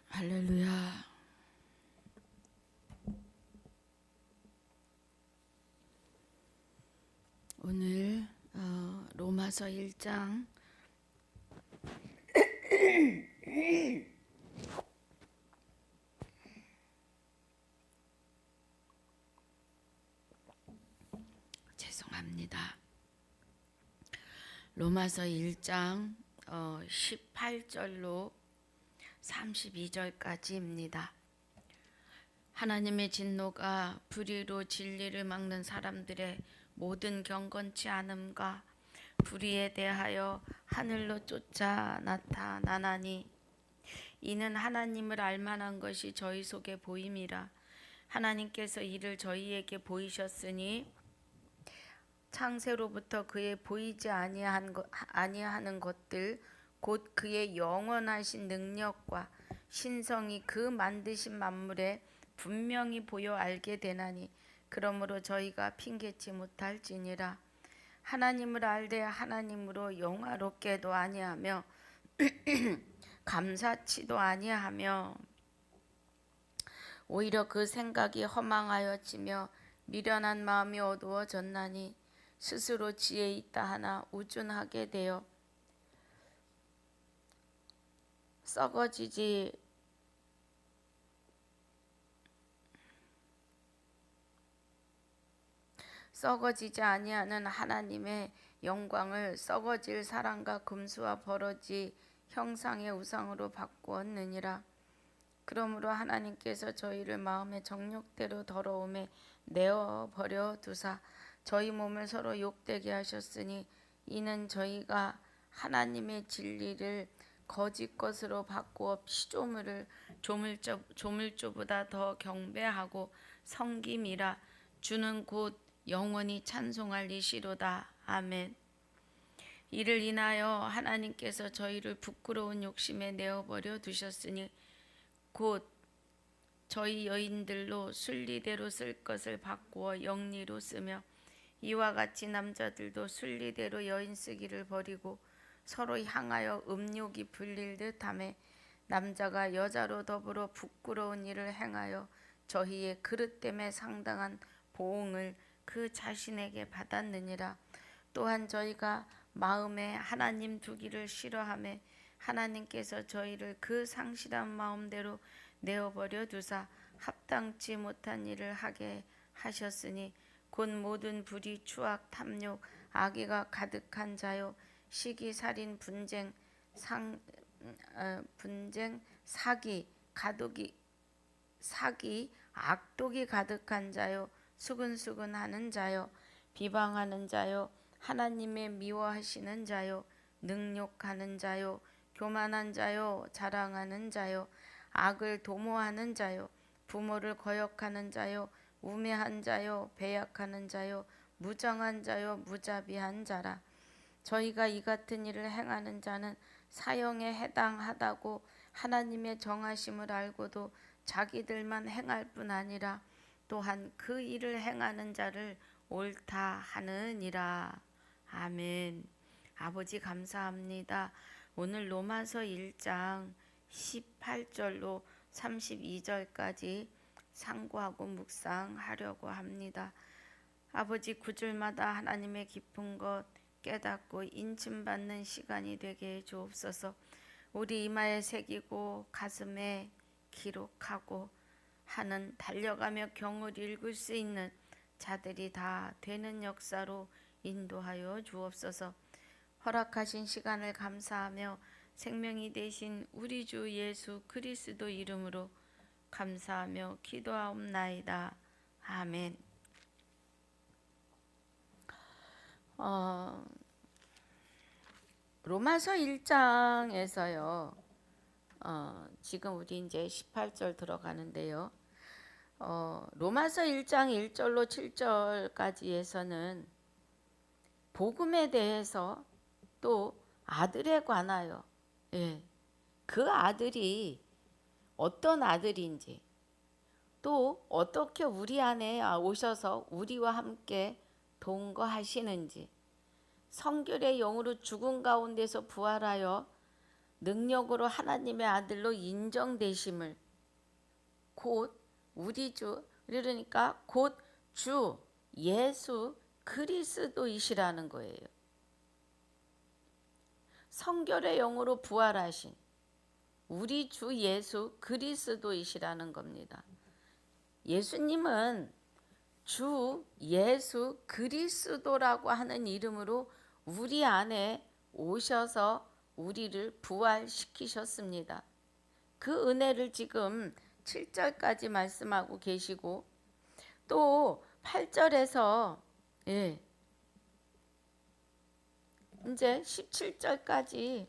할렐루야. 오늘 로마서 1장 죄송합니다. 로마서 1장 18절로 32절까지입니다. 하나님의 진노가 불의로 진리를 막는 사람들의 모든 경건치 않음과 불의에 대하여 하늘로 쫓아 나타나나니 이는 하나님을 알만한 것이 저희 속에 보임이라. 하나님께서 이를 저희에게 보이셨으니 창세로부터 그의 보이지 아니하는 것들 곧 그의 영원하신 능력과 신성이 그 만드신 만물에 분명히 보여 알게 되나니 그러므로 저희가 핑계치 못할지니라. 하나님을 알되 하나님으로 영화롭게도 아니하며 감사치도 아니하며 오히려 그 생각이 허망하여지며 미련한 마음이 어두워졌나니 스스로 지혜 있다 하나 우둔하게 되어 썩어지지 아니하는 하나님의 영광을 썩어질 사람과 금수와 버러지 형상의 우상으로 바꾸었느니라. 그러므로 하나님께서 저희를 마음의 정욕대로 더러움에 내어버려 두사 저희 몸을 서로 욕되게 하셨으니 이는 저희가 하나님의 진리를 거짓 것으로 바꾸어 피조물을 조물주보다 더 경배하고 섬김이라. 주는 곧 영원히 찬송할 이시로다. 아멘. 이를 인하여 하나님께서 저희를 부끄러운 욕심에 내어버려 두셨으니 곧 저희 여인들로 순리대로 쓸 것을 바꾸어 영리로 쓰며 이와 같이 남자들도 순리대로 여인 쓰기를 버리고 서로 향하여 음욕이 불릴 듯하며 남자가 여자로 더불어 부끄러운 일을 행하여 저희의 그릇됨에 상당한 보응을 그 자신에게 받았느니라. 또한 저희가 마음에 하나님 두기를 싫어하며 하나님께서 저희를 그 상실한 마음대로 내어버려 두사 합당치 못한 일을 하게 하셨으니 곧 모든 불의, 추악, 탐욕, 악의가 가득한 자요 시기, 살인, 분쟁, 사기, 악독이 가득한 자요 수근수근하는 자요 비방하는 자요 하나님의 미워하시는 자요 능욕하는 자요 교만한 자요 자랑하는 자요 악을 도모하는 자요 부모를 거역하는 자요 우매한 자요 배약하는 자요 무정한 자요 무자비한 자라. 저희가 이 같은 일을 행하는 자는 사형에 해당하다고 하나님의 정하심을 알고도 자기들만 행할 뿐 아니라 또한 그 일을 행하는 자를 옳다 하느니라. 아멘. 아버지 감사합니다. 오늘 로마서 1장 18절로 32절까지 상고하고 묵상하려고 합니다. 아버지 구절마다 하나님의 깊은 것 깨닫고 인침받는 시간이 되게 해 주옵소서. 우리 이마에 새기고 가슴에 기록하고 하는 달려가며 경을 읽을 수 있는 자들이 다 되는 역사로 인도하여 주옵소서. 허락하신 시간을 감사하며 생명이 되신 우리 주 예수 그리스도 이름으로 감사하며 기도하옵나이다. 아멘. 로마서 1장에서요. 지금 우리 이제 18절 들어가는데요. 로마서 1장 1절로 7절까지에서는 복음에 대해서 또 아들에 관하여 그 아들이 어떤 아들인지 또 어떻게 우리 안에 오셔서 우리와 함께 동거하시는지 성결의 영으로 죽은 가운데서 부활하여 능력으로 하나님의 아들로 인정되심을, 곧 우리 주, 그러니까 곧 주 예수 그리스도이시라는 거예요. 성결의 영으로 부활하신 우리 주 예수 그리스도이시라는 겁니다. 예수님은 주 예수 그리스도라고 하는 이름으로 우리 안에 오셔서 우리를 부활시키셨습니다. 그 은혜를 지금 7절까지 말씀하고 계시고, 또 8절에서 이제 17절까지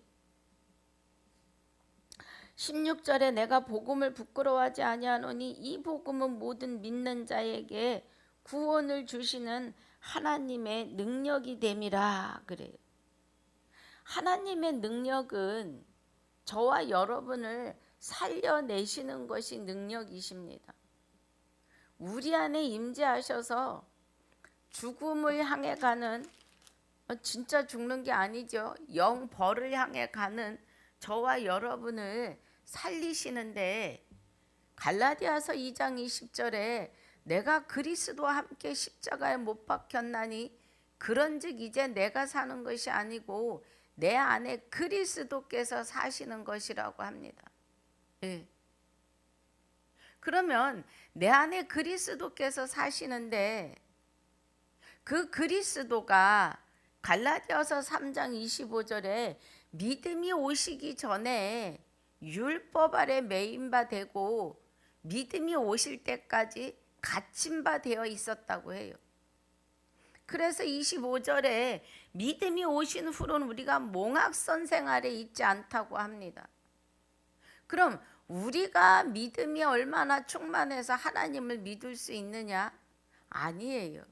16절에 내가 복음을 부끄러워하지 아니하노니 이 복음은 모든 믿는 자에게 구원을 주시는 하나님의 능력이 됨이라 그래요. 하나님의 능력은 저와 여러분을 살려내시는 것이 능력이십니다. 우리 안에 임재하셔서 죽음을 향해 가는, 진짜 죽는 게 아니죠, 영벌을 향해 가는 저와 여러분을 살리시는데, 갈라디아서 2장 20절에 내가 그리스도와 함께 십자가에 못 박혔나니 그런즉 이제 내가 사는 것이 아니고 내 안에 그리스도께서 사시는 것이라고 합니다. 그러면 내 안에 그리스도께서 사시는데, 그 그리스도가 갈라디아서 3장 25절에 믿음이 오시기 전에 율법 아래 매인 바 되고 믿음이 오실 때까지 갇힌 바 되어 있었다고 해요. 그래서 25절에 믿음이 오신 후로는 우리가 몽학선생 아래 있지 않다고 합니다. 그럼 우리가 믿음이 얼마나 충만해서 하나님을 믿을 수 있느냐? 아니에요.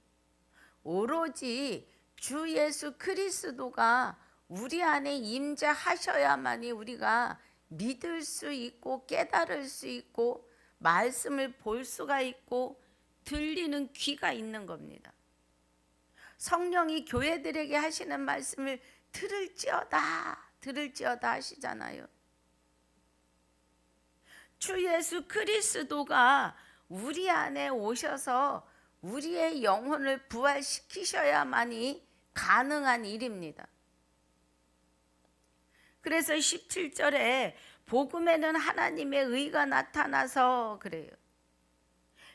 오로지 주 예수 그리스도가 우리 안에 임재하셔야만이 우리가 믿을 수 있고 깨달을 수 있고 말씀을 볼 수가 있고 들리는 귀가 있는 겁니다. 성령이 교회들에게 하시는 말씀을 들을지어다 하시잖아요. 주 예수 그리스도가 우리 안에 오셔서 우리의 영혼을 부활시키셔야만이 가능한 일입니다. 그래서 17절에 복음에는 하나님의 의가 나타나서 그래요.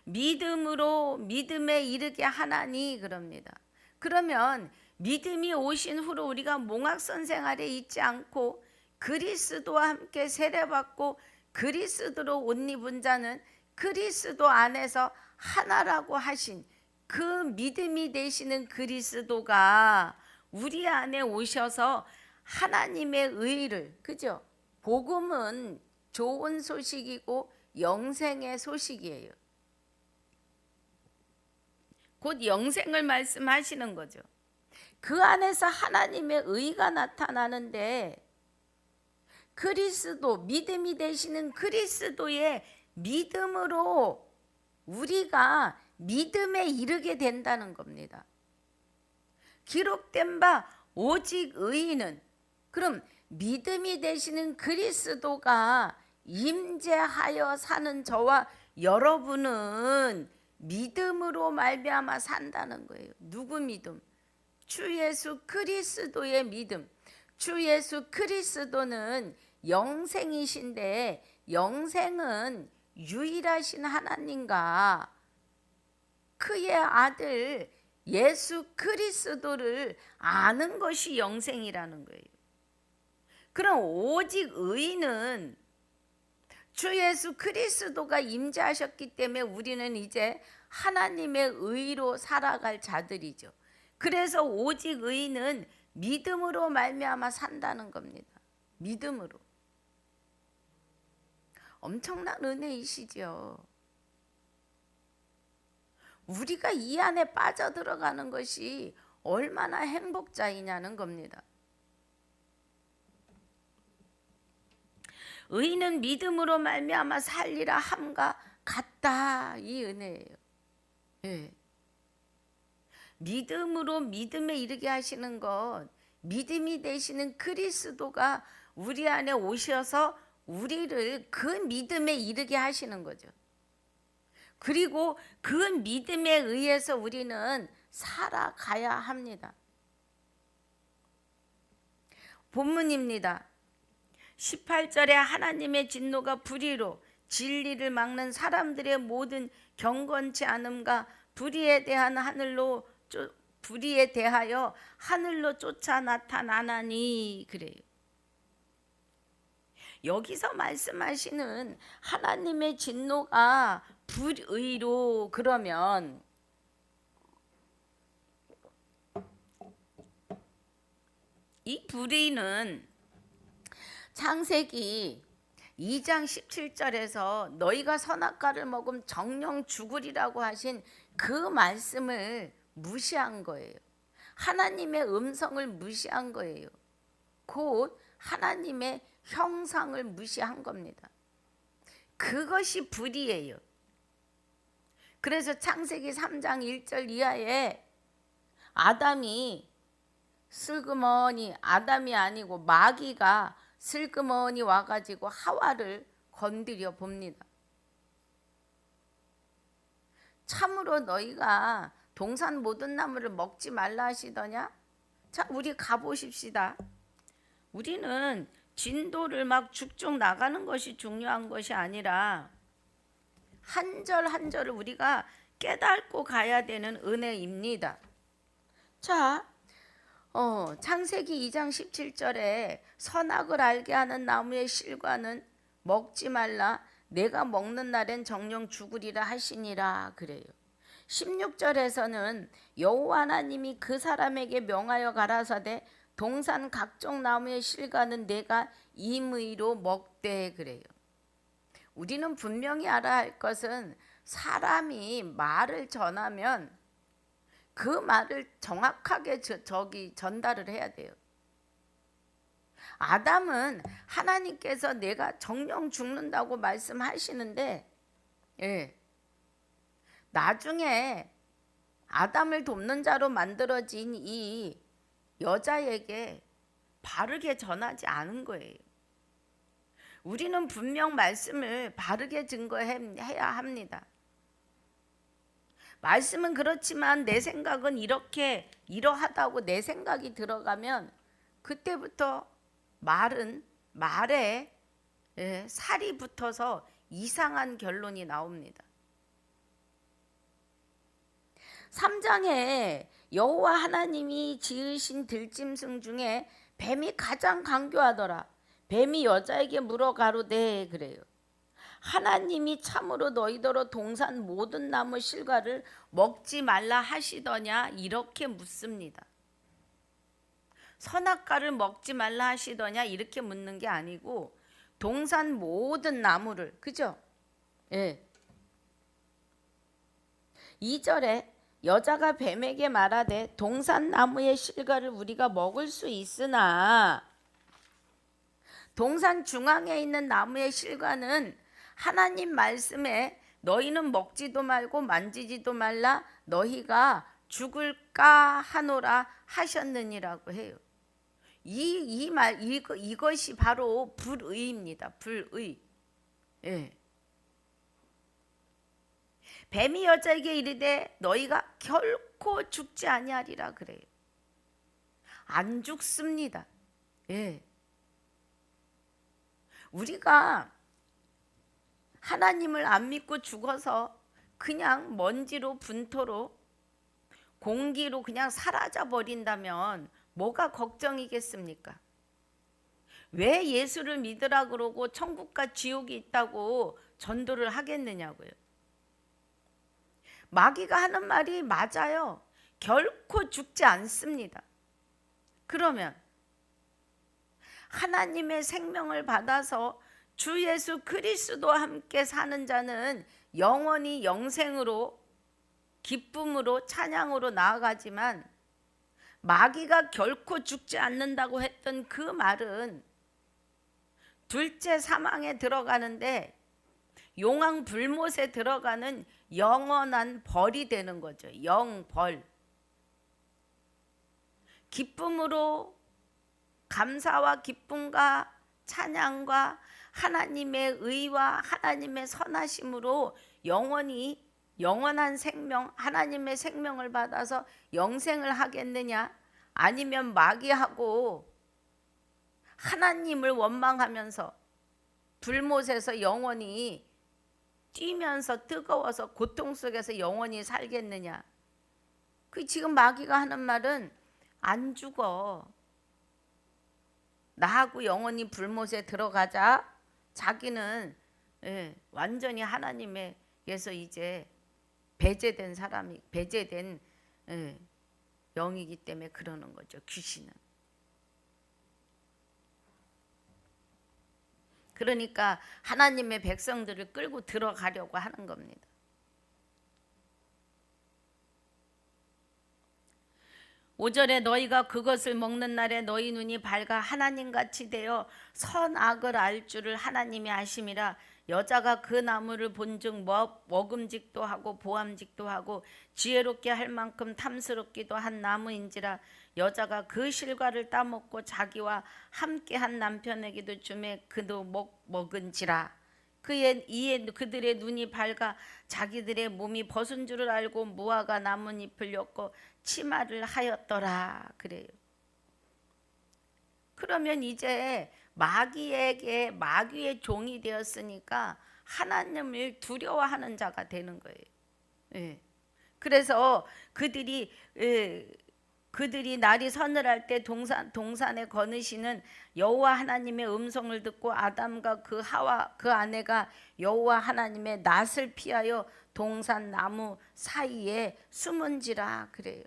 믿음으로 믿음에 이르게 하나니 그럽니다. 그러면 믿음이 오신 후로 우리가 몽학선생 아래 있지 않고 그리스도와 함께 세례받고 그리스도로 옷 입은 자는 그리스도 안에서 하나라고 하신 그 믿음이 되시는 그리스도가 우리 안에 오셔서 하나님의 의를, 그죠? 복음은 좋은 소식이고 영생의 소식이에요. 곧 영생을 말씀하시는 거죠. 그 안에서 하나님의 의가 나타나는데, 그리스도, 믿음이 되시는 그리스도의 믿음으로 우리가 믿음에 이르게 된다는 겁니다. 기록된 바 오직 의인은, 그럼 믿음이 되시는 그리스도가 임재하여 사는 저와 여러분은 믿음으로 말미암아 산다는 거예요. 누구 믿음? 주 예수 그리스도의 믿음. 주 예수 그리스도는 영생이신데, 영생은 유일하신 하나님과 그의 아들 예수 그리스도를 아는 것이 영생이라는 거예요. 그럼 오직 의인은 주 예수 그리스도가 임재하셨기 때문에 우리는 이제 하나님의 의로 살아갈 자들이죠. 그래서 오직 의인은 믿음으로 말미암아 산다는 겁니다. 믿음으로. 엄청난 은혜이시죠. 우리가 이 안에 빠져들어가는 것이 얼마나 행복자이냐는 겁니다. 의인은 믿음으로 말미암아 살리라 함과 같다, 이 은혜예요. 믿음으로 믿음에 이르게 하시는 것, 믿음이 되시는 그리스도가 우리 안에 오셔서 우리를 그 믿음에 이르게 하시는 거죠. 그리고 그 믿음에 의해서 우리는 살아가야 합니다. 본문입니다. 18절에 하나님의 진노가 불의로 진리를 막는 사람들의 모든 경건치 않음과 불의에 대하여 하늘로 쫓아 나타나나니 그래요. 여기서 말씀하시는 하나님의 진노가 불의로 그러면 이 불의는 창세기 2장 17절에서 너희가 선악과를 먹으면 정령 죽으리라고 하신 그 말씀을 무시한 거예요. 하나님의 음성을 무시한 거예요. 곧 하나님의 형상을 무시한 겁니다. 그것이 불의예요. 그래서 창세기 3장 1절 이하에 아담이 아니고 마귀가 슬그머니 와가지고 하와를 건드려 봅니다. 참으로 너희가 동산 모든 나무를 먹지 말라 하시더냐? 자, 우리 가보십시다. 우리는 진도를 막 쭉쭉 나가는 것이 중요한 것이 아니라 한 절 한 절을 우리가 깨닫고 가야 되는 은혜입니다. 자, 창세기 2장 17절에 선악을 알게 하는 나무의 실과는 먹지 말라 내가 먹는 날엔 정령 죽으리라 하시니라 그래요. 16절에서는 여호와 하나님이 그 사람에게 명하여 가라사대 동산 각종 나무의 실과는 내가 임의로 먹되 그래요. 우리는 분명히 알아야 할 것은 사람이 말을 전하면 그 말을 정확하게 전달을 해야 돼요. 아담은 하나님께서 내가 정령 죽는다고 말씀하시는데 나중에 아담을 돕는 자로 만들어진 이 여자에게 바르게 전하지 않은 거예요. 우리는 분명 말씀을 바르게 증거해야 합니다. 말씀은 그렇지만 내 생각은 이러하다고 내 생각이 들어가면 그때부터 말에 살이 붙어서 이상한 결론이 나옵니다. 3장에 여호와 하나님이 지으신 들짐승 중에 뱀이 가장 강교하더라. 뱀이 여자에게 물어 가로되 그래요. 하나님이 참으로 너희더러 동산 모든 나무 실과를 먹지 말라 하시더냐 이렇게 묻습니다. 선악과를 먹지 말라 하시더냐 이렇게 묻는 게 아니고 동산 모든 나무를 그죠? 2절에 여자가 뱀에게 말하되 동산 나무의 실과를 우리가 먹을 수 있으나 동산 중앙에 있는 나무의 실과는 하나님 말씀에 너희는 먹지도 말고 만지지도 말라 너희가 죽을까 하노라 하셨느니라고 해요. 이것이 바로 불의입니다. 불의. 뱀이 여자에게 이르되 너희가 결코 죽지 아니하리라 그래요. 안 죽습니다. 우리가 하나님을 안 믿고 죽어서 그냥 먼지로 분토로 공기로 그냥 사라져 버린다면 뭐가 걱정이겠습니까? 왜 예수를 믿으라 그러고 천국과 지옥이 있다고 전도를 하겠느냐고요. 마귀가 하는 말이 맞아요. 결코 죽지 않습니다. 그러면 하나님의 생명을 받아서 주 예수 그리스도와 함께 사는 자는 영원히 영생으로 기쁨으로 찬양으로 나아가지만 마귀가 결코 죽지 않는다고 했던 그 말은 둘째 사망에 들어가는데 용왕 불못에 들어가는 영원한 벌이 되는 거죠. 영벌. 기쁨으로 감사와 기쁨과 찬양과 하나님의 의와 하나님의 선하심으로 영원한 생명, 하나님의 생명을 받아서 영생을 하겠느냐? 아니면 마귀하고 하나님을 원망하면서 불못에서 영원히 뛰면서 뜨거워서 고통 속에서 영원히 살겠느냐? 그 지금 마귀가 하는 말은 안 죽어. 나하고 영원히 불못에 들어가자. 자기는 완전히 하나님에게서 이제 배제된 영이기 때문에 그러는 거죠. 귀신은. 그러니까 하나님의 백성들을 끌고 들어가려고 하는 겁니다. 오절에 너희가 그것을 먹는 날에 너희 눈이 밝아 하나님같이 되어 선악을 알 줄을 하나님이 아심이라. 여자가 그 나무를 본즉 먹음직도 하고 보암직도 하고 지혜롭게 할 만큼 탐스럽기도 한 나무인지라. 여자가 그 실과를 따먹고 자기와 함께한 남편에게도 주매 그도 먹은지라. 이에 그들의 눈이 밝아 자기들의 몸이 벗은 줄을 알고 무화과 나뭇잎을 엮고 치마를 하였더라. 그래요. 그러면 이제 마귀의 종이 되었으니까 하나님을 두려워하는 자가 되는 거예요. 그래서 그들이 날이 서늘할 때 동산에 거느시는 여호와 하나님의 음성을 듣고 아담과 그 하와 그 아내가 여호와 하나님의 낯을 피하여 동산 나무 사이에 숨은지라. 그래요.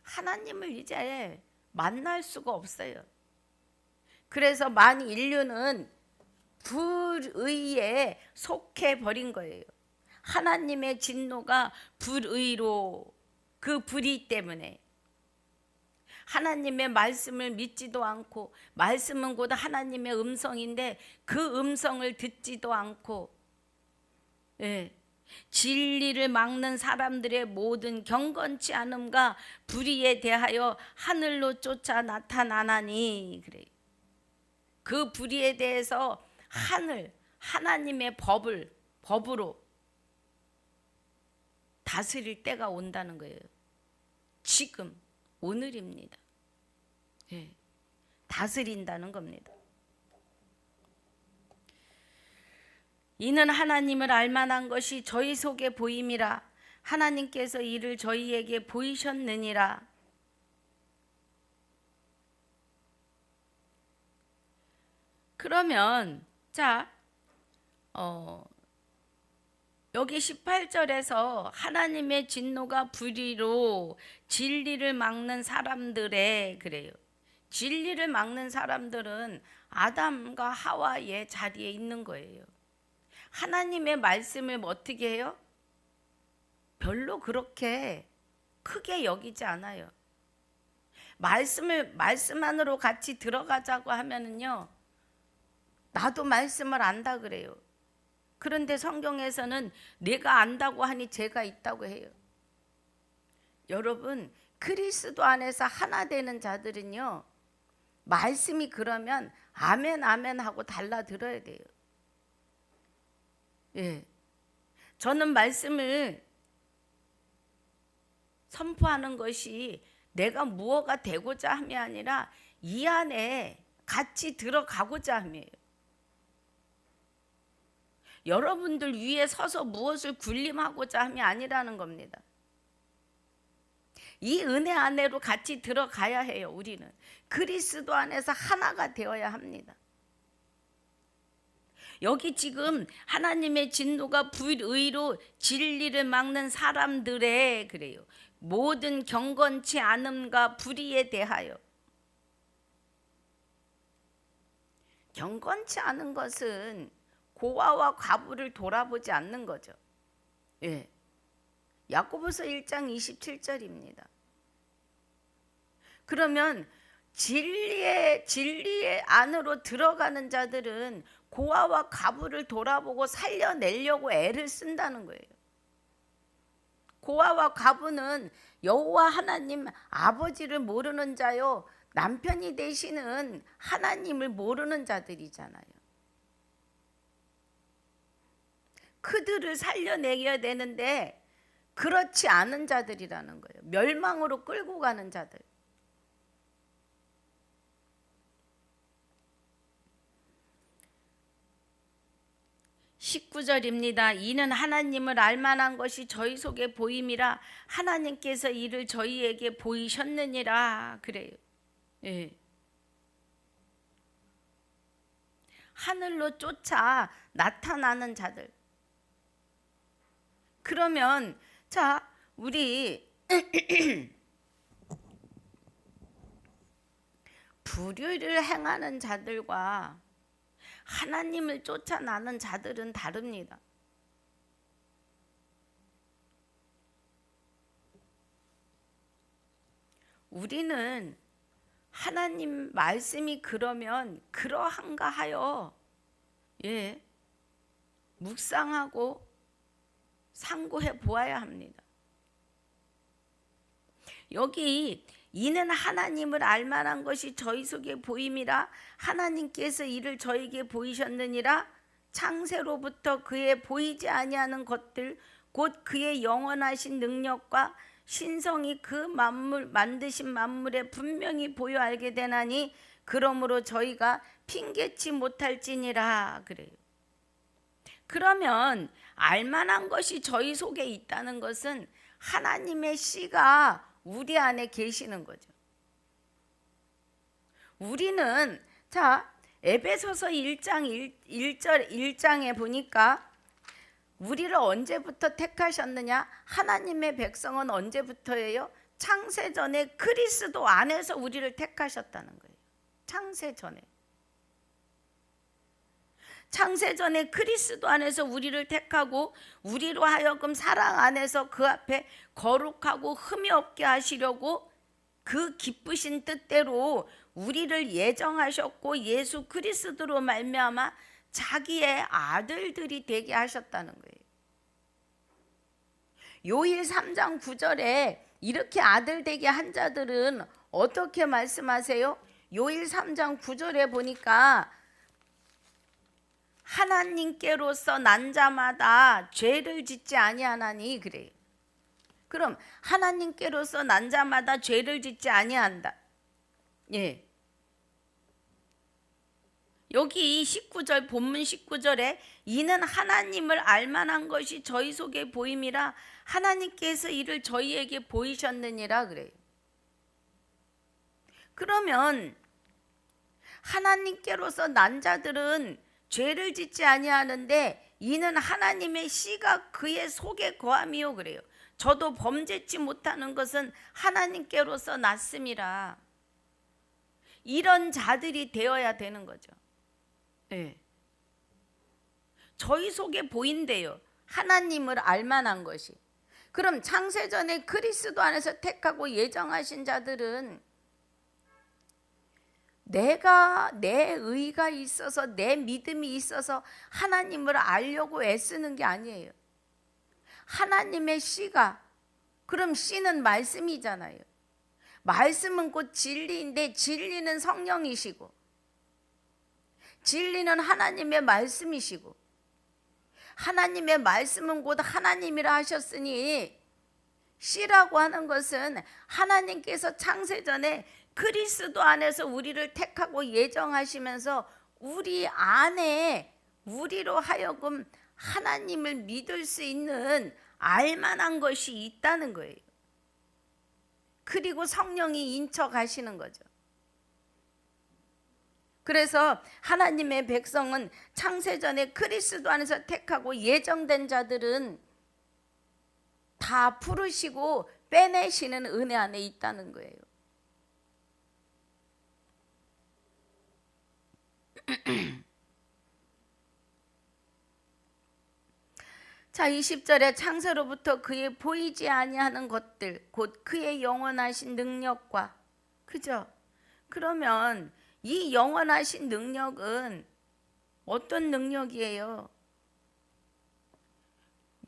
하나님을 이제 만날 수가 없어요. 그래서 만 인류는 불의에 속해 버린 거예요. 하나님의 진노가 불의로, 그 불의 때문에 하나님의 말씀을 믿지도 않고, 말씀은 곧 하나님의 음성인데 그 음성을 듣지도 않고, 진리를 막는 사람들의 모든 경건치 않음과 불의에 대하여 하늘로 쫓아 나타나나니. 그래요. 그 불의에 대해서 하나님의 법으로 다스릴 때가 온다는 거예요. 지금 오늘입니다. 다스린다는 겁니다. 이는 하나님을 알만한 것이 저희 속에 보임이라. 하나님께서 이를 저희에게 보이셨느니라. 그러면 여기 18절에서 하나님의 진노가 불의로 진리를 막는 사람들의, 그래요. 진리를 막는 사람들은 아담과 하와의 자리에 있는 거예요. 하나님의 말씀을 어떻게 해요? 별로 그렇게 크게 여기지 않아요. 말씀 안으로 같이 들어가자고 하면은요, 나도 말씀을 안다 그래요. 그런데 성경에서는 내가 안다고 하니 죄가 있다고 해요. 여러분, 그리스도 안에서 하나 되는 자들은요, 말씀이 그러면 아멘 아멘 하고 달라 들어야 돼요. 저는 말씀을 선포하는 것이 내가 무엇가 되고자 함이 아니라 이 안에 같이 들어가고자 함이에요. 여러분들 위에 서서 무엇을 군림하고자 함이 아니라는 겁니다. 이 은혜 안으로 같이 들어가야 해요. 우리는 그리스도 안에서 하나가 되어야 합니다. 여기 지금 하나님의 진노가 불의로 진리를 막는 사람들의, 그래요, 모든 경건치 않음과 불의에 대하여. 경건치 않은 것은 고아와 과부를 돌아보지 않는 거죠. 야고보서 1장 27절입니다. 그러면 진리의 안으로 들어가는 자들은 고아와 과부를 돌아보고 살려내려고 애를 쓴다는 거예요. 고아와 과부는 여호와 하나님 아버지를 모르는 자요, 남편이 되시는 하나님을 모르는 자들이잖아요. 그들을 살려내야 되는데 그렇지 않은 자들이라는 거예요. 멸망으로 끌고 가는 자들. 19절입니다. 이는 하나님을 알만한 것이 저희 속에 보임이라 하나님께서 이를 저희에게 보이셨느니라 그래요. 예. 하늘로 쫓아 나타나는 자들. 그러면 자, 우리 불의를 행하는 자들과 하나님을 쫓아나는 자들은 다릅니다. 우리는 하나님 말씀이 그러면 그러한가 하여 묵상하고 상고해 보아야 합니다. 여기 이는 하나님을 알만한 것이 저희 속에 보임이라 하나님께서 이를 저에게 보이셨느니라. 창세로부터 그의 보이지 아니하는 것들 곧 그의 영원하신 능력과 신성이 그 만물 만드신 만물에 분명히 보여 알게 되나니 그러므로 저희가 핑계치 못할지니라 그래요. 그러면 알만한 것이 저희 속에 있다는 것은 하나님의 씨가 우리 안에 계시는 거죠. 우리는 자 에베소서 1장 1장에 보니까 우리를 언제부터 택하셨느냐? 하나님의 백성은 언제부터예요? 창세전에 그리스도 안에서 우리를 택하셨다는 거예요. 창세전에. 창세전에 그리스도 안에서 우리를 택하고 우리로 하여금 사랑 안에서 그 앞에 거룩하고 흠이 없게 하시려고 그 기쁘신 뜻대로 우리를 예정하셨고 예수 그리스도로 말미암아 자기의 아들들이 되게 하셨다는 거예요. 요일 3장 9절에 이렇게 아들 되게 한 자들은 어떻게 말씀하세요? 요일 3장 9절에 보니까 하나님께로서 난 자마다 죄를 짓지 아니하나니 그래요. 그럼 하나님께로서 난 자마다 죄를 짓지 아니한다. 예. 여기 19절 본문 19절에 이는 하나님을 알만한 것이 저희 속에 보임이라 하나님께서 이를 저희에게 보이셨느니라 그래요. 그러면 하나님께로서 난 자들은 죄를 짓지 아니하는데 이는 하나님의 씨가 그의 속에 거함이요 그래요. 저도 범죄치 못하는 것은 하나님께로서 났음이라. 이런 자들이 되어야 되는 거죠. 네. 저희 속에 보인대요. 하나님을 알만한 것이. 그럼 창세전에 그리스도 안에서 택하고 예정하신 자들은 내가 내 의가 있어서 내 믿음이 있어서 하나님을 알려고 애쓰는 게 아니에요. 하나님의 씨가, 그럼 씨는 말씀이잖아요. 말씀은 곧 진리인데 진리는 성령이시고 진리는 하나님의 말씀이시고 하나님의 말씀은 곧 하나님이라 하셨으니 씨라고 하는 것은 하나님께서 창세전에 그리스도 안에서 우리를 택하고 예정하시면서 우리 안에 우리로 하여금 하나님을 믿을 수 있는 알만한 것이 있다는 거예요. 그리고 성령이 인쳐가시는 거죠. 그래서 하나님의 백성은 창세전에 그리스도 안에서 택하고 예정된 자들은 다 부르시고 빼내시는 은혜 안에 있다는 거예요. 자 20절에 창세로부터 그의 보이지 아니하는 것들 곧 그의 영원하신 능력과 그죠? 그러면 이 영원하신 능력은 어떤 능력이에요?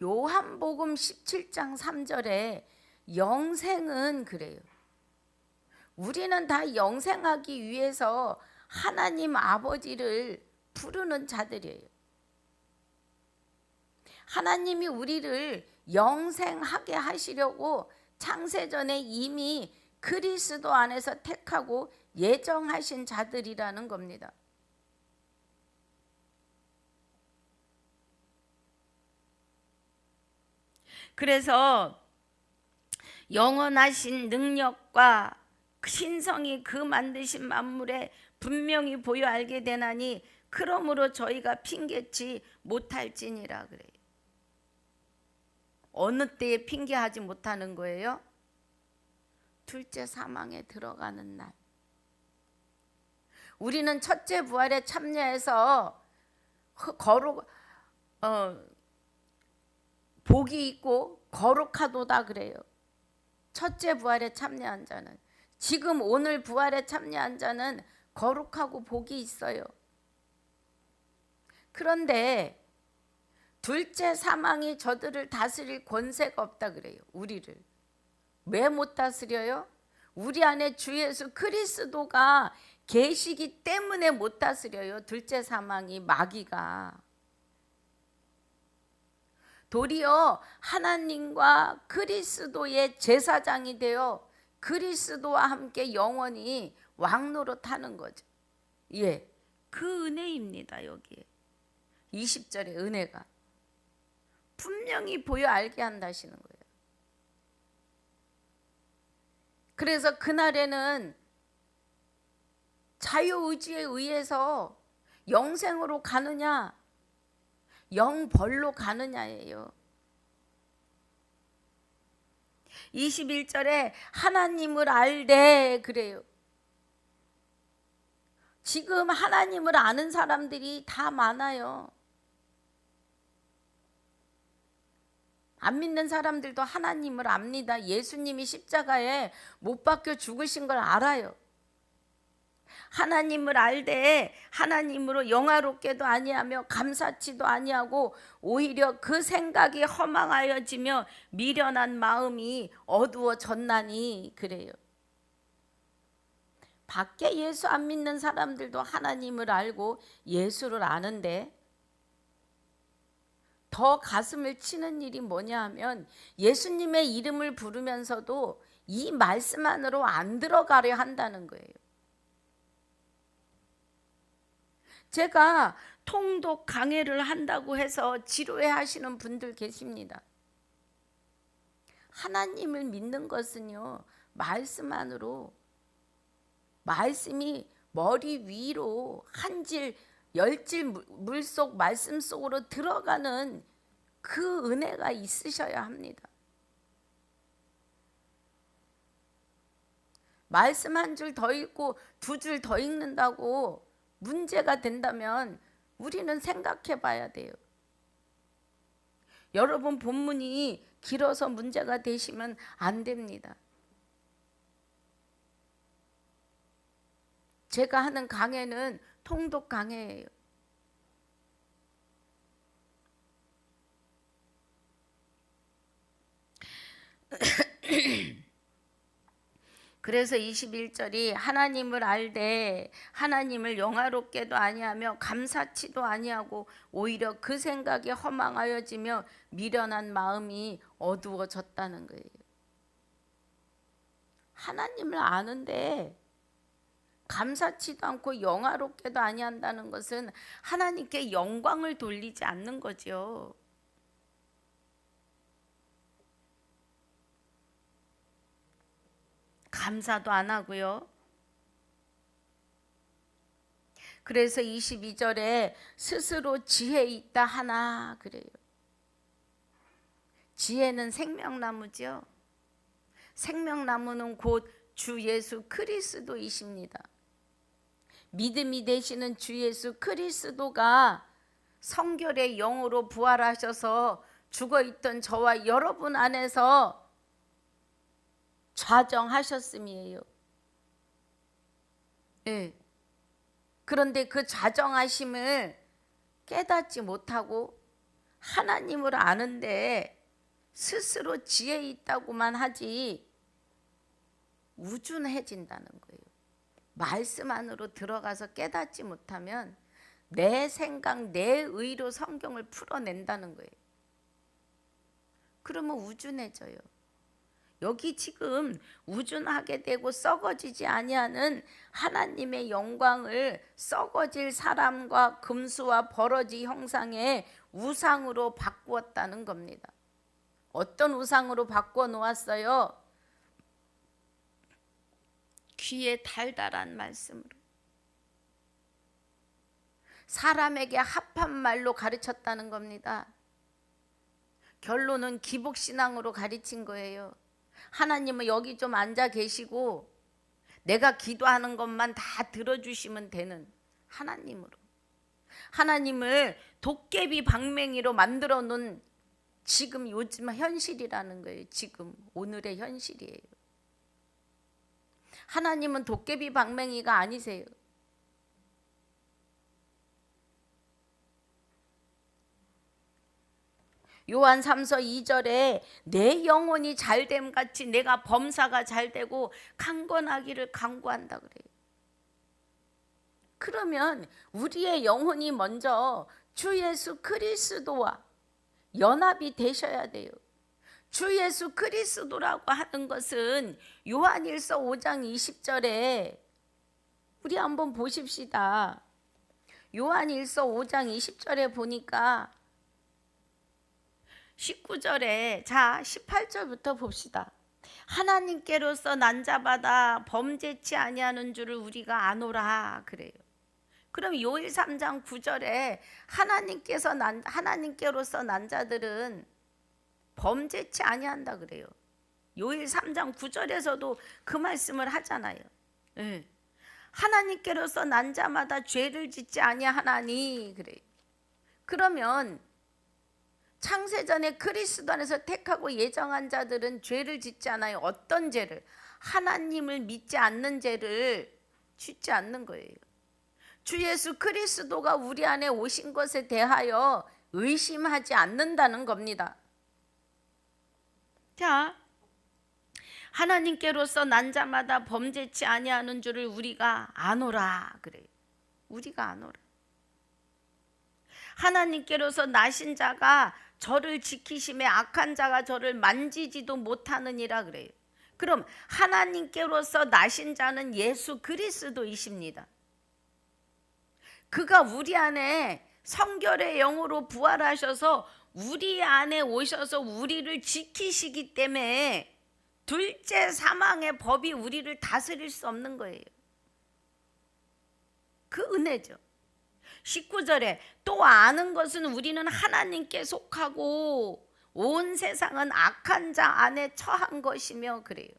요한복음 17장 3절에 영생은 그래요. 우리는 다 영생하기 위해서 하나님 아버지를 부르는 자들이에요. 하나님이 우리를 영생하게 하시려고 창세전에 이미 그리스도 안에서 택하고 예정하신 자들이라는 겁니다. 그래서 영원하신 능력과 신성이 그 만드신 만물에 분명히 보여 알게 되나니 그러므로 저희가 핑계치 못할지니라 그래요. 어느 때에 핑계하지 못하는 거예요? 둘째 사망에 들어가는 날. 우리는 첫째 부활에 참여해서 복이 있고 거룩하도다 그래요. 첫째 부활에 참여한 자는, 지금 오늘 부활에 참여한 자는 거룩하고 복이 있어요. 그런데 둘째 사망이 저들을 다스릴 권세가 없다 그래요. 우리를 왜 못 다스려요? 우리 안에 주 예수 그리스도가 계시기 때문에 못 다스려요. 둘째 사망이, 마귀가. 도리어 하나님과 그리스도의 제사장이 되어 그리스도와 함께 영원히 왕노릇하는 거죠. 예, 그 은혜입니다. 여기에 20절의 은혜가 분명히 보여 알게 한다시는 거예요. 그래서 그날에는 자유의지에 의해서 영생으로 가느냐 영벌로 가느냐예요. 21절에 하나님을 알되 그래요. 지금 하나님을 아는 사람들이 다 많아요. 안 믿는 사람들도 하나님을 압니다. 예수님이 십자가에 못 박혀 죽으신 걸 알아요. 하나님을 알되 하나님으로 영화롭게도 아니하며 감사치도 아니하고 오히려 그 생각이 허망하여지며 미련한 마음이 어두워졌나니 그래요. 밖에 예수 안 믿는 사람들도 하나님을 알고 예수를 아는데 더 가슴을 치는 일이 뭐냐 하면 예수님의 이름을 부르면서도 이 말씀 안으로 안 들어가려 한다는 거예요. 제가 통독 강해를 한다고 해서 지루해 하시는 분들 계십니다. 하나님을 믿는 것은요, 말씀 안으로, 말씀이 머리 위로 한 질, 열질 물속 말씀 속으로 들어가는 그 은혜가 있으셔야 합니다. 말씀 한 줄 더 읽고 두 줄 더 읽는다고 문제가 된다면 우리는 생각해 봐야 돼요. 여러분 본문이 길어서 문제가 되시면 안 됩니다. 제가 하는 강해는 통독 강해예요. 그래서 21절이 하나님을 알되 하나님을 영화롭게도 아니하며 감사치도 아니하고 오히려 그 생각이 허망하여지며 미련한 마음이 어두워졌다는 거예요. 하나님을 아는데 감사치도 않고 영화롭게도 아니한다는 것은 하나님께 영광을 돌리지 않는 거죠. 감사도 안 하고요. 그래서 22절에 스스로 지혜 있다 하나 그래요. 지혜는 생명나무죠. 생명나무는 곧 주 예수 그리스도이십니다. 믿음이 되시는 주 예수 그리스도가 성결의 영으로 부활하셔서 죽어있던 저와 여러분 안에서 좌정하셨음이에요. 네. 그런데 그 좌정하심을 깨닫지 못하고 하나님을 아는데 스스로 지혜 있다고만 하지 우준해진다는 거예요. 말씀 안으로 들어가서 깨닫지 못하면 내 생각, 내 의로 성경을 풀어낸다는 거예요. 그러면 우준해져요. 여기 지금 우준하게 되고 썩어지지 아니하는 하나님의 영광을 썩어질 사람과 금수와 버러지 형상의 우상으로 바꾸었다는 겁니다. 어떤 우상으로 바꿔 놓았어요? 귀에 달달한 말씀으로, 사람에게 합한 말로 가르쳤다는 겁니다. 결론은 기복신앙으로 가르친 거예요. 하나님은 여기 좀 앉아 계시고 내가 기도하는 것만 다 들어주시면 되는 하나님으로, 하나님을 도깨비 방맹이로 만들어 놓은 지금 요즘 현실이라는 거예요. 지금 오늘의 현실이에요. 하나님은 도깨비 방맹이가 아니세요. 요한 3서 2절에 내 영혼이 잘됨 같이 내가 범사가 잘되고 강건하기를 간구한다 그래요. 그러면 우리의 영혼이 먼저 주 예수 그리스도와 연합이 되셔야 돼요. 주 예수 그리스도라고 하는 것은 요한일서 5장 20절에 우리 한번 보십시다. 요한일서 5장 20절에 보니까 19절에, 자 18절부터 봅시다. 하나님께로서 난자받아 범죄치 아니하는 줄을 우리가 아노라 그래요. 그럼 요일 3장 9절에 하나님께로서 난 자들은 범죄치 아니한다 그래요. 요일 3장 9절에서도 그 말씀을 하잖아요. 네. 하나님께로서 난 자마다 죄를 짓지 아니하나니 그래요. 그러면 창세전에 그리스도 안에서 택하고 예정한 자들은 죄를 짓지 않아요. 어떤 죄를? 하나님을 믿지 않는 죄를 짓지 않는 거예요. 주 예수 그리스도가 우리 안에 오신 것에 대하여 의심하지 않는다는 겁니다. 자, 하나님께로서 난 자마다 범죄치 아니하는 줄을 우리가 아노라 그래요. 우리가 아노라. 하나님께로서 나신 자가 저를 지키심에 악한 자가 저를 만지지도 못하느니라 그래요. 그럼 하나님께로서 나신 자는 예수 그리스도이십니다. 그가 우리 안에 성결의 영으로 부활하셔서 우리 안에 오셔서 우리를 지키시기 때문에 둘째 사망의 법이 우리를 다스릴 수 없는 거예요. 그 은혜죠. 19절에 또 아는 것은 우리는 하나님께 속하고 온 세상은 악한 자 안에 처한 것이며 그래요.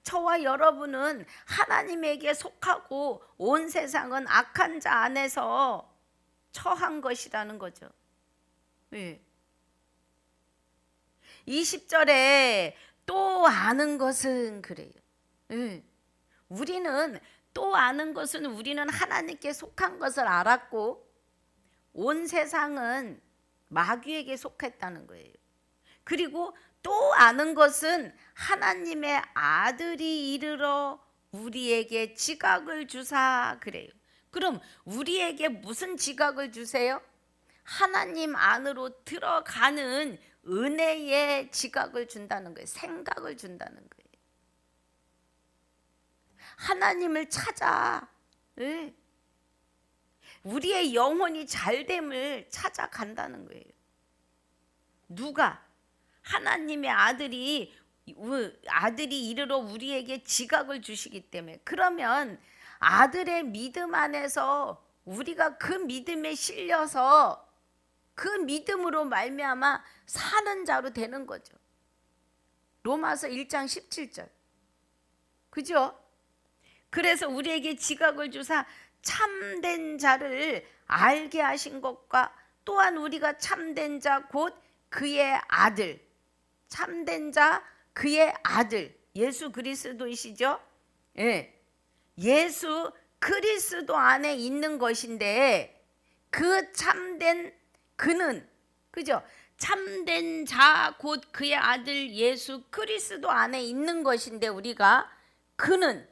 저와 여러분은 하나님에게 속하고 온 세상은 악한 자 안에서 처한 것이라는 거죠. 네. 20절에 또 아는 것은 그래요. 네. 우리는 또 아는 것은 우리는 하나님께 속한 것을 알았고 온 세상은 마귀에게 속했다는 거예요. 그리고 또 아는 것은 하나님의 아들이 이르러 우리에게 지각을 주사 그래요. 그럼 우리에게 무슨 지각을 주세요? 하나님 안으로 들어가는 은혜의 지각을 준다는 거예요. 생각을 준다는 거예요. 하나님을 찾아. 네. 우리의 영혼이 잘됨을 찾아간다는 거예요. 누가? 하나님의 아들이 이르러 우리에게 지각을 주시기 때문에. 그러면 아들의 믿음 안에서 우리가 그 믿음에 실려서 그 믿음으로 말미암아 사는 자로 되는 거죠. 로마서 1장 17절. 그죠? 그래서 우리에게 지각을 주사 참된 자를 알게 하신 것과 또한 우리가 참된 자 곧 그의 아들, 참된 자 그의 아들 예수 그리스도이시죠? 예. 예수 그리스도 안에 있는 것인데 그 참된 그는, 그죠? 참된 자 곧 그의 아들 예수 그리스도 안에 있는 것인데 우리가 그는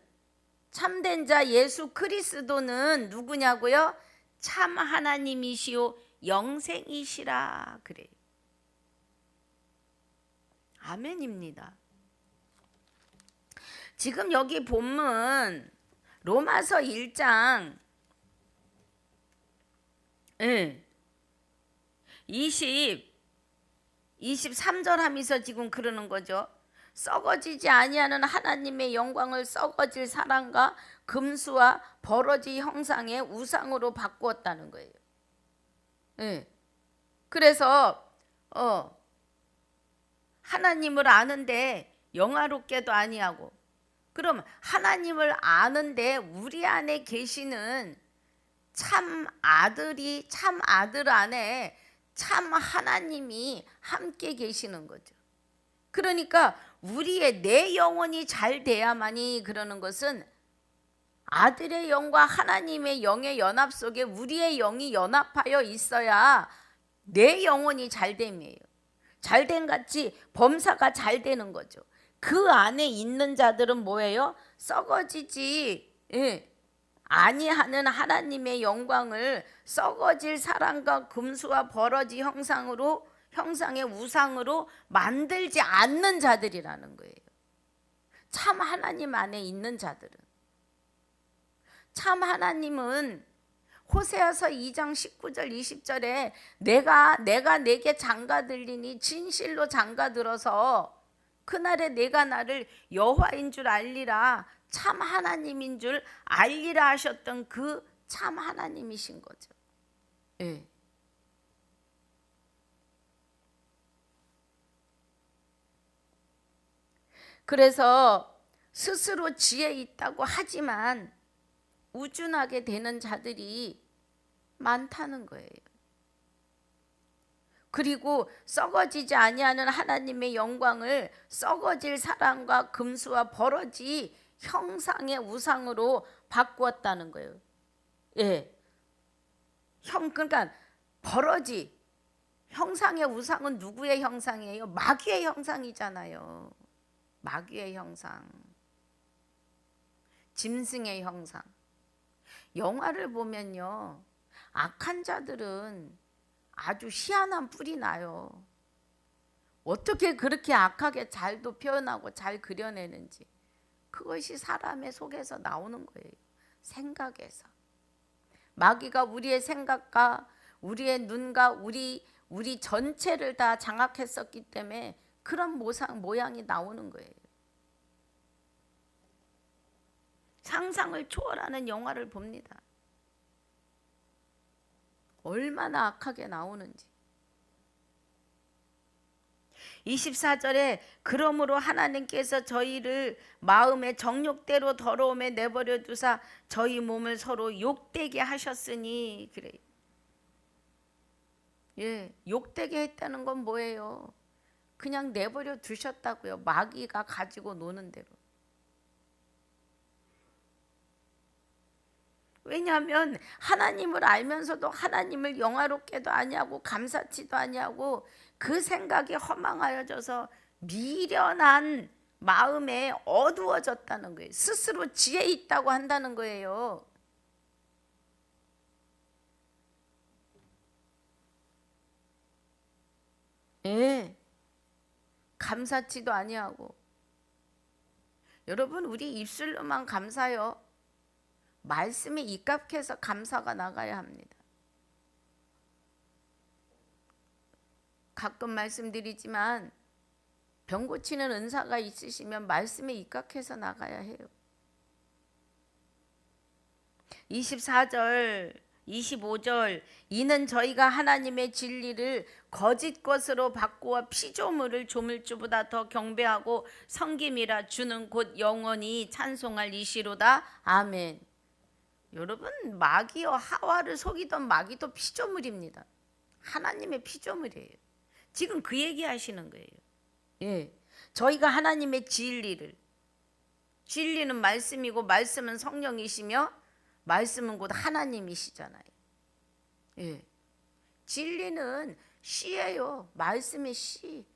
참된 자 예수 그리스도는 누구냐고요? 참 하나님이시요 영생이시라 그래요. 아멘입니다. 지금 여기 본문 로마서 1장 23절 하면서 지금 그러는 거죠. 썩어지지 아니하는 하나님의 영광을 썩어질 사랑과 금수와 버러지 형상의 우상으로 바꾸었다는 거예요. 그래서 하나님을 아는데 영화롭게도 아니하고, 그럼 하나님을 아는데 우리 안에 계시는 참 아들이 참 아들 안에 참 하나님이 함께 계시는 거죠. 그러니까 우리의 내 영혼이 잘 돼야만이, 그러는 것은 아들의 영과 하나님의 영의 연합 속에 우리의 영이 연합하여 있어야 내 영혼이 잘 됨이에요. 잘된 같이 범사가 잘 되는 거죠. 그 안에 있는 자들은 뭐예요? 썩어지지 아니하는 하나님의 영광을 썩어질 사랑과 금수와 버러지 형상의 우상으로 만들지 않는 자들이라는 거예요. 참 하나님 안에 있는 자들은. 참 하나님은 호세아서 2장 19절 20절에 내가 내게 장가 들리니 진실로 장가 들어서 그날에 내가 나를 여호와인 줄 알리라, 참 하나님인 줄 알리라 하셨던 그 참 하나님이신 거죠. 그래서 스스로 지혜 있다고 하지만 우준하게 되는 자들이 많다는 거예요. 그리고 썩어지지 아니하는 하나님의 영광을 썩어질 사랑과 금수와 버러지 형상의 우상으로 바꾸었다는 거예요. 그러니까 버러지 형상의 우상은 누구의 형상이에요? 마귀의 형상이잖아요. 마귀의 형상, 짐승의 형상. 영화를 보면요, 악한 자들은 아주 희한한 뿔이 나요. 어떻게 그렇게 악하게 잘도 표현하고 잘 그려내는지. 그것이 사람의 속에서 나오는 거예요. 생각에서. 마귀가 우리의 생각과 우리의 눈과 우리 전체를 다 장악했었기 때문에 그런 모양이 나오는 거예요. 상상을 초월하는 영화를 봅니다. 얼마나 악하게 나오는지. 24절에 그러므로 하나님께서 저희를 마음의 정욕대로 더러움에 내버려 두사 저희 몸을 서로 욕되게 하셨으니 그래요. 욕되게 했다는 건 뭐예요? 그냥 내버려 두셨다고요. 마귀가 가지고 노는 대로. 왜냐하면 하나님을 알면서도 하나님을 영화롭게도 아니하고 감사치도 아니하고 그 생각이 허망하여져서 미련한 마음에 어두워졌다는 거예요. 스스로 지혜 있다고 한다는 거예요. 감사치도 아니하고. 여러분, 우리 입술로만 감사요. 말씀에 입각해서 감사가 나가야 합니다. 가끔 말씀드리지만 병 고치는 은사가 있으시면 말씀에 입각해서 나가야 해요. 24절 25절 이는 저희가 하나님의 진리를 거짓 것으로 바꾸어 피조물을 조물주보다 더 경배하고 섬김이라 주는 곧 영원히 찬송할 이시로다. 아멘. 여러분, 마귀와 하와를 속이던 마귀도 피조물입니다. 하나님의 피조물이에요. 지금 그 얘기 하시는 거예요. 저희가 하나님의 진리는 말씀이고 말씀은 성령이시며 말씀은 곧 하나님이시잖아요. 진리는 씨예요. 말씀이 씨.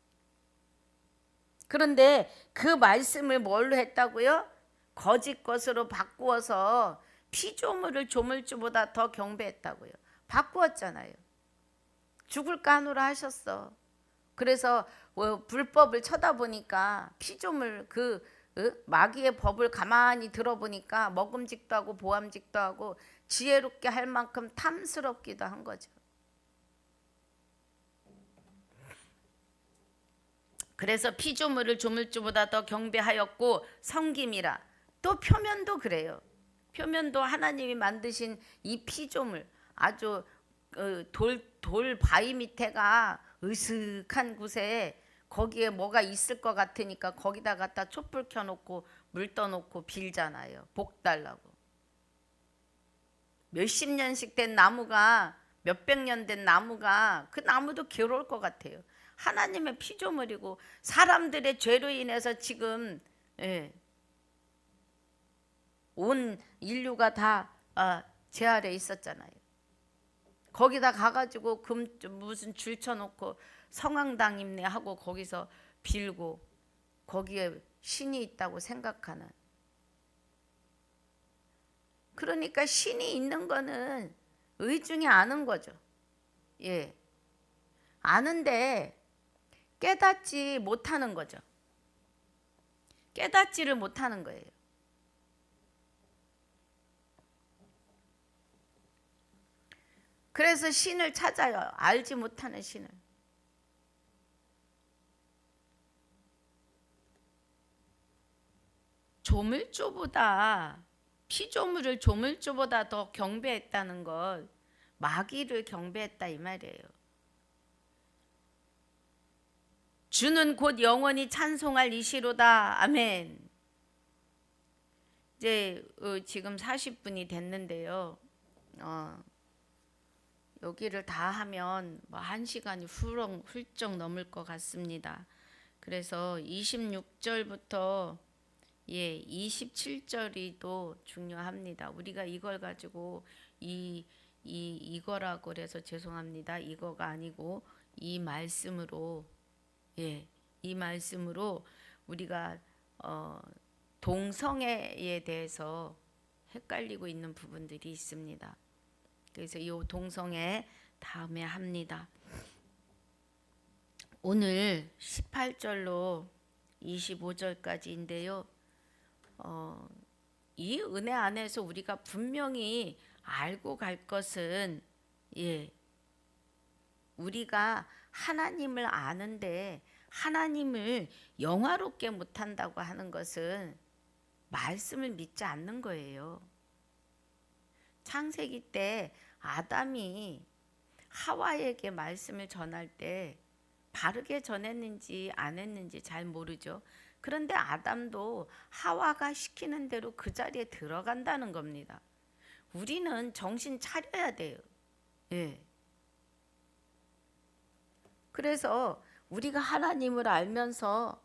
그런데 그 말씀을 뭘로 했다고요? 거짓 것으로 바꾸어서 피조물을 조물주보다 더 경배했다고요. 바꾸었잖아요. 죽을까 하노라 하셨어. 그래서 불법을 쳐다보니까 피조물 마귀의 법을 가만히 들어보니까 먹음직도 하고 보암직도 하고 지혜롭게 할 만큼 탐스럽기도 한 거죠. 그래서 피조물을 조물주보다 더 경배하였고 섬김이라. 또 표면도 그래요. 표면도 하나님이 만드신 이 피조물, 아주 돌 바위 밑에가 으슥한 곳에 거기에 뭐가 있을 것 같으니까 거기다 갖다 촛불 켜놓고 물 떠놓고 빌잖아요. 복 달라고. 몇십 년씩 된 나무가, 몇백 년 된 나무가, 그 나무도 괴로울 것 같아요. 하나님의 피조물이고 사람들의 죄로 인해서 지금 온 인류가 다 죄 아래 있었잖아요. 거기다 가가지고 무슨 줄 쳐놓고 성황당임네 하고 거기서 빌고 거기에 신이 있다고 생각하는. 그러니까 신이 있는 거는 의중에 아는 거죠. 예, 아는데 깨닫지 못하는 거죠. 깨닫지를 못하는 거예요. 그래서 신을 찾아요. 알지 못하는 신을. 조물주보다, 피조물을 조물주보다 더 경배했다는 것, 마귀를 경배했다 이 말이에요. 주는 곧 영원히 찬송할 이시로다. 아멘. 이제 지금 40분이 됐는데요. 여기를 다 하면 뭐 1시간이 훌쩍 넘을 것 같습니다. 그래서 26절부터 27절이 또 중요합니다. 우리가 이걸 가지고 이거라고 그래서 죄송합니다. 이거가 아니고 이 말씀으로 이 말씀으로 우리가 동성애에 대해서 헷갈리고 있는 부분들이 있습니다. 그래서 이 동성애 다음에 합니다. 오늘 18절로 25절까지인데요. 이 은혜 안에서 우리가 분명히 알고 갈 것은 우리가 하나님을 아는데 하나님을 영화롭게 못한다고 하는 것은 말씀을 믿지 않는 거예요. 창세기 때 아담이 하와에게 말씀을 전할 때 바르게 전했는지 안 했는지 잘 모르죠. 그런데 아담도 하와가 시키는 대로 그 자리에 들어간다는 겁니다. 우리는 정신 차려야 돼요. 그래서 우리가 하나님을 알면서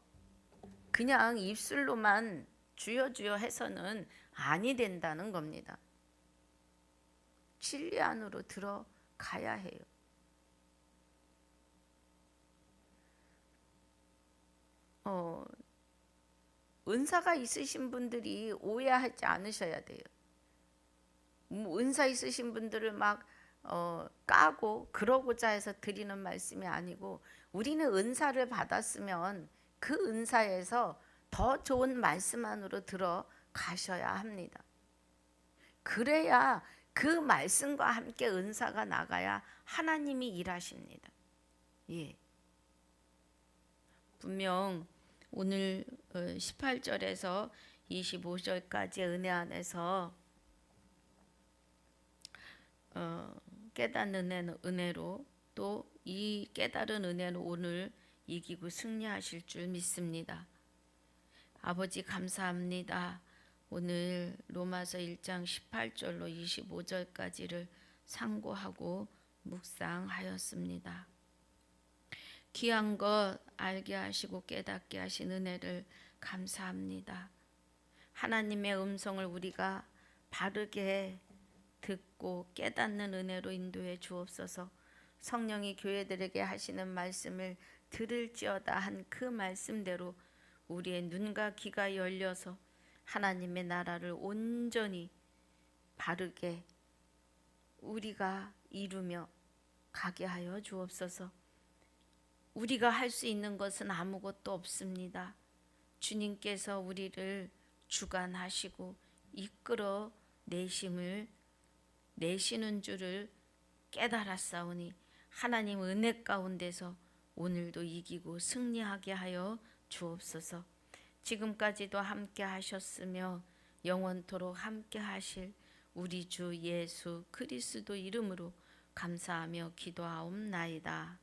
그냥 입술로만 주여 주여 해서는 아니 된다는 겁니다. 진리 안으로 들어가야 해요. 은사가 있으신 분들이 오해하지 않으셔야 돼요. 은사 있으신 분들을 막 까고 그러고자 해서 드리는 말씀이 아니고 우리는 은사를 받았으면 그 은사에서 더 좋은 말씀 안으로 들어가셔야 합니다. 그래야 그 말씀과 함께 은사가 나가야 하나님이 일하십니다. 분명 오늘 18절에서 25절까지 은혜 안에서 깨닫는 은혜로 또 이 깨달은 은혜로 오늘 이기고 승리하실 줄 믿습니다. 아버지 감사합니다. 오늘 로마서 1장 18절로 25절까지를 상고하고 묵상하였습니다. 귀한 것 알게 하시고 깨닫게 하신 은혜를 감사합니다. 하나님의 음성을 우리가 바르게 듣고 깨닫는 은혜로 인도해 주옵소서. 성령이 교회들에게 하시는 말씀을 들을지어다 한 그 말씀대로 우리의 눈과 귀가 열려서 하나님의 나라를 온전히 바르게 우리가 이루며 가게 하여 주옵소서. 우리가 할 수 있는 것은 아무것도 없습니다. 주님께서 우리를 주관하시고 이끌어 내시는 줄을 깨달았사오니 하나님 은혜 가운데서 오늘도 이기고 승리하게 하여 주옵소서. 지금까지도 함께 하셨으며 영원토록 함께 하실 우리 주 예수 그리스도 이름으로 감사하며 기도하옵나이다.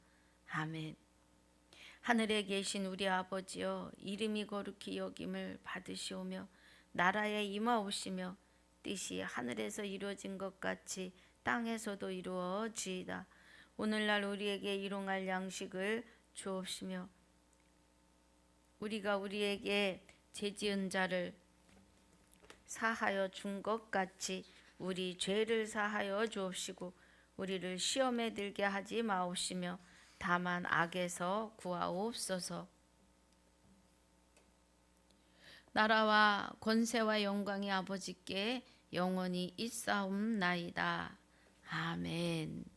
아멘. 하늘에 계신 우리 아버지여, 이름이 거룩히 여김을 받으시오며 나라에 임하오시며 뜻이 하늘에서 이루어진 것 같이 땅에서도 이루어지이다. 오늘날 우리에게 일용할 양식을 주옵시며 우리가 우리에게 죄지은 자를 사하여 준 것 같이 우리 죄를 사하여 주옵시고 우리를 시험에 들게 하지 마옵시며 다만 악에서 구하옵소서. 나라와 권세와 영광이 아버지께 영원히 있사옵나이다. 아멘.